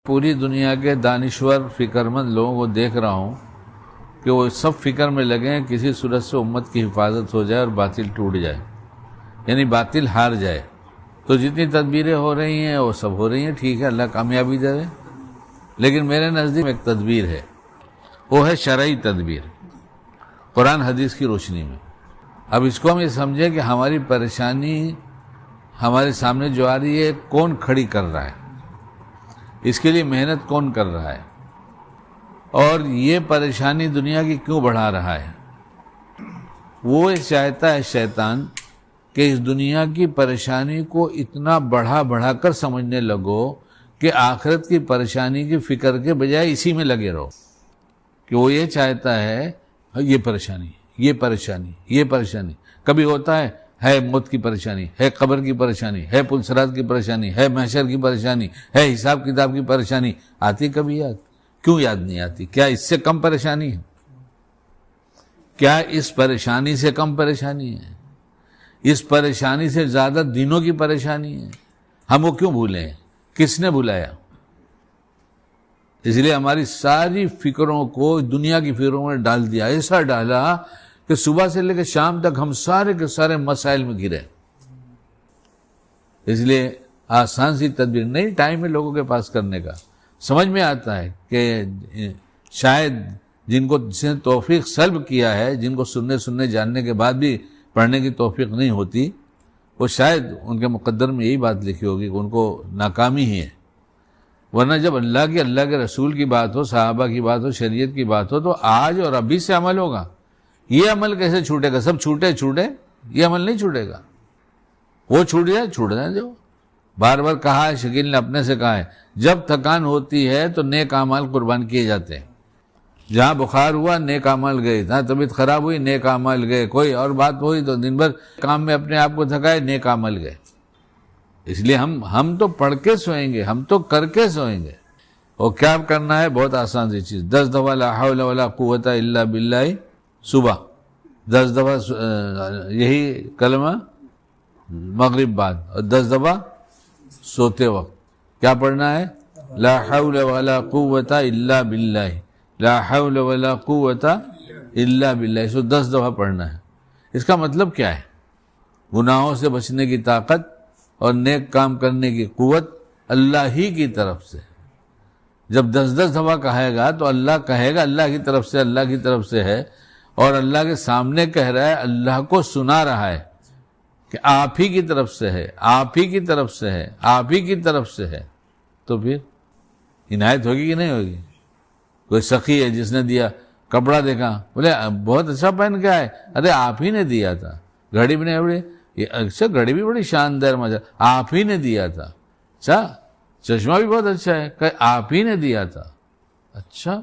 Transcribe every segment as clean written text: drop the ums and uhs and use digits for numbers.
پوری دنیا کے دانشور فکرمند لوگوں کو دیکھ رہا ہوں کہ وہ سب فکر میں لگے ہیں کسی صورت سے امت کی حفاظت ہو جائے اور باطل ٹوٹ جائے، یعنی باطل ہار جائے۔ تو جتنی تدبیریں ہو رہی ہیں وہ سب ہو رہی ہیں، ٹھیک ہے، اللہ کامیابی دے رہے، لیکن میرے نزدیک ایک تدبیر ہے، وہ ہے شرعی تدبیر، قرآن حدیث کی روشنی میں۔ اب اس کو ہم یہ سمجھیں کہ ہماری پریشانی ہمارے سامنے جو آ رہی ہے کون کھڑی کر رہا ہے، اس کے لیے محنت کون کر رہا ہے، اور یہ پریشانی دنیا کی کیوں بڑھا رہا ہے۔ وہ چاہتا ہے شیطان کہ اس دنیا کی پریشانی کو اتنا بڑھا کر سمجھنے لگو کہ آخرت کی پریشانی کی فکر کے بجائے اسی میں لگے رہو، کہ وہ یہ چاہتا ہے یہ پریشانی، یہ پریشانی، یہ پریشانی۔ کبھی ہوتا ہے موت کی پریشانی، ہے قبر کی پریشانی، ہے پل صراط کی پریشانی، ہے محشر کی پریشانی، ہے حساب کتاب کی پریشانی، آتی کبھی یاد؟ کیوں یاد نہیں آتی؟ کیا اس سے کم پریشانی ہے؟ کیا اس پریشانی سے کم پریشانی ہے؟ اس پریشانی سے زیادہ دینوں کی پریشانی ہے؟ ہم وہ کیوں بھولے ہیں؟ کس نے بلایا؟ اس لیے ہماری ساری فکروں کو دنیا کی فکروں میں ڈال دیا، ایسا ڈالا کہ صبح سے لے کے شام تک ہم سارے کے سارے مسائل میں گرے۔ اس لیے آسان سی تدبیر نہیں ٹائم ہے لوگوں کے پاس کرنے کا۔ سمجھ میں آتا ہے کہ شاید جن کو جس نے توفیق سلب کیا ہے، جن کو سننے جاننے کے بعد بھی پڑھنے کی توفیق نہیں ہوتی، وہ شاید ان کے مقدر میں یہی بات لکھی ہوگی کہ ان کو ناکامی ہی ہے۔ ورنہ جب اللہ کے رسول کی بات ہو، صحابہ کی بات ہو، شریعت کی بات ہو، تو آج اور ابھی سے عمل ہوگا۔ یہ عمل کیسے چھوٹے گا؟ سب چھوٹے یہ عمل نہیں چھوٹے گا۔ وہ چھوٹ جائے جو بار بار کہا ہے، شکیل نے اپنے سے کہا ہے، جب تھکان ہوتی ہے تو نیک اعمال قربان کیے جاتے ہیں۔ جہاں بخار ہوا نیک اعمال گئے، جہاں طبیعت خراب ہوئی نیک اعمال گئے، کوئی اور بات ہوئی تو دن بھر کام میں اپنے آپ کو تھکائے، نیک اعمال گئے۔ اس لیے ہم تو پڑھ کے سوئیں گے، ہم تو کر کے سوئیں گے۔ اور کیا کرنا ہے؟ بہت آسان سی چیز، 10 دفعہ لا حول ولا قوت الا باللہ صبح، 10 دفعہ یہی کلمہ مغرب بعد، اور 10 دفعہ سوتے وقت۔ کیا پڑھنا ہے؟ لا حول ولا قوت الا باللہ، لا حول ولا قوت الا باللہ، اس کو 10 دفعہ پڑھنا ہے۔ اس کا مطلب کیا ہے؟ گناہوں سے بچنے کی طاقت اور نیک کام کرنے کی قوت اللہ ہی کی طرف سے۔ جب 10 دفعہ کہے گا تو اللہ کہے گا اللہ کی طرف سے ہے، اور اللہ کے سامنے کہہ رہا ہے، اللہ کو سنا رہا ہے کہ آپ ہی کی طرف سے ہے، آپ ہی کی طرف سے ہے، آپ ہی کی طرف سے ہے۔ تو پھر عنایت ہوگی کہ نہیں ہوگی؟ کوئی سخی ہے جس نے دیا کپڑا، دیکھا بولے بہت اچھا پہن کے آئے، ارے آپ ہی نے دیا تھا۔ گھڑی بھی نہیں، اچھا گھڑی بھی بڑی شاندار مزہ، آپ ہی نے دیا تھا۔ اچھا چشمہ بھی بہت اچھا ہے، کہ آپ ہی نے دیا تھا۔ اچھا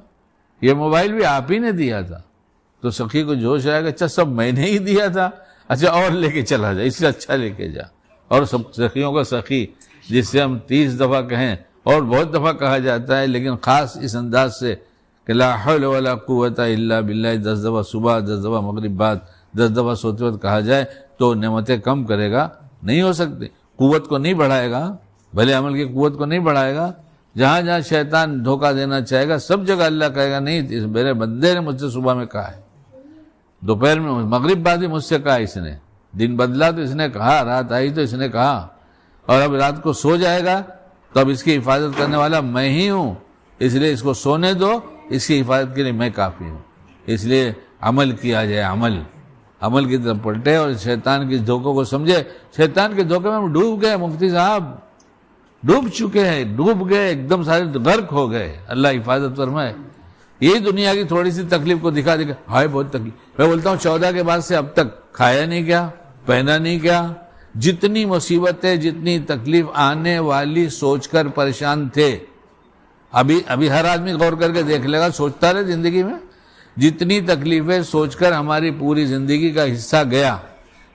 یہ موبائل بھی آپ ہی نے دیا تھا۔ تو سخی کو جوش آئے گا، اچھا سب میں نے ہی دیا تھا، اچھا اور لے کے چلا جا، اس سے اچھا لے کے جا۔ اور سب سخیوں کا سخی جس سے ہم 30 دفعہ کہیں اور بہت دفعہ کہا جاتا ہے، لیکن خاص اس انداز سے کہ لا حول ولا قوت الا باللہ 10 دفعہ صبح، 10 دفعہ مغرب بعد، 10 دفعہ سوتے وقت کہا جائے تو نعمتیں کم کرے گا؟ نہیں ہو سکتی۔ قوت کو نہیں بڑھائے گا، بھلے عمل کی قوت کو نہیں بڑھائے گا۔ جہاں جہاں شیطان دھوکہ دینا چاہے گا، سب جگہ اللہ کہے گا نہیں، میرے بندے نے مجھ سے صبح میں کہا ہے، دوپہر میں، مغرب بعد بھی مجھ سے کہا اس نے، دن بدلا تو اس نے کہا، رات آئی تو اس نے کہا، اور اب رات کو سو جائے گا تو اب اس کی حفاظت کرنے والا میں ہی ہوں، اس لیے اس کو سونے دو، اس کی حفاظت کے لیے میں کافی ہوں۔ اس لیے عمل کیا جائے، عمل کی طرف پلٹے اور شیطان کے دھوکوں کو سمجھے۔ شیطان کے دھوکے میں ہم ڈوب گئے، مفتی صاحب ڈوب چکے ہیں، ڈوب گئے، ایک دم سارے غرق ہو گئے۔ اللہ حفاظت فرمائے۔ یہی دنیا کی تھوڑی سی تکلیف کو دکھا ہائے بہت تکلیف۔ میں بولتا ہوں 14 کے بعد سے اب تک کھایا نہیں کیا، پہنا نہیں کیا، جتنی مصیبتیں، جتنی تکلیف آنے والی سوچ کر پریشان تھے۔ ابھی ہر آدمی غور کر کے دیکھ لے گا، سوچتا رہے زندگی میں، جتنی تکلیفیں سوچ کر ہماری پوری زندگی کا حصہ گیا،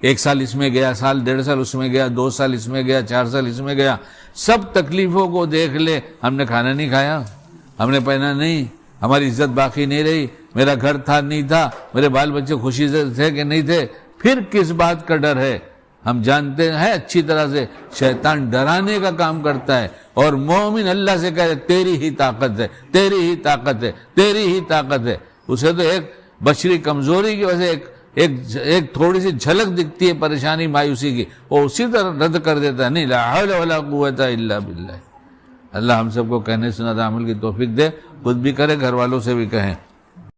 1 سال اس میں گیا، سال 1.5 سال اس میں گیا، 2 سال اس میں گیا، 4 سال اس میں گیا، سب تکلیفوں کو دیکھ لے، ہم نے کھانا نہیں کھایا، ہم نے پہنا نہیں، ہماری عزت باقی نہیں رہی، میرا گھر تھا نہیں تھا، میرے بال بچے خوشی سے تھے کہ نہیں تھے، پھر کس بات کا ڈر ہے ہم جانتے ہیں اچھی طرح سے شیطان ڈرانے کا کام کرتا ہے، اور مومن اللہ سے کہے تیری ہی طاقت ہے، تیری ہی طاقت ہے، تیری ہی طاقت ہے. اسے تو ایک بشری کمزوری کی وجہ سے ایک تھوڑی سی جھلک دکھتی ہے پریشانی مایوسی کی، وہ اسی طرح رد کر دیتا ہے. نہیں، لا حول ولا قوت الا باللہ. اللہ ہم سب کو کہنے سنت عمل کی توفیق دے، خود بھی کرے، گھر والوں سے بھی کہیں.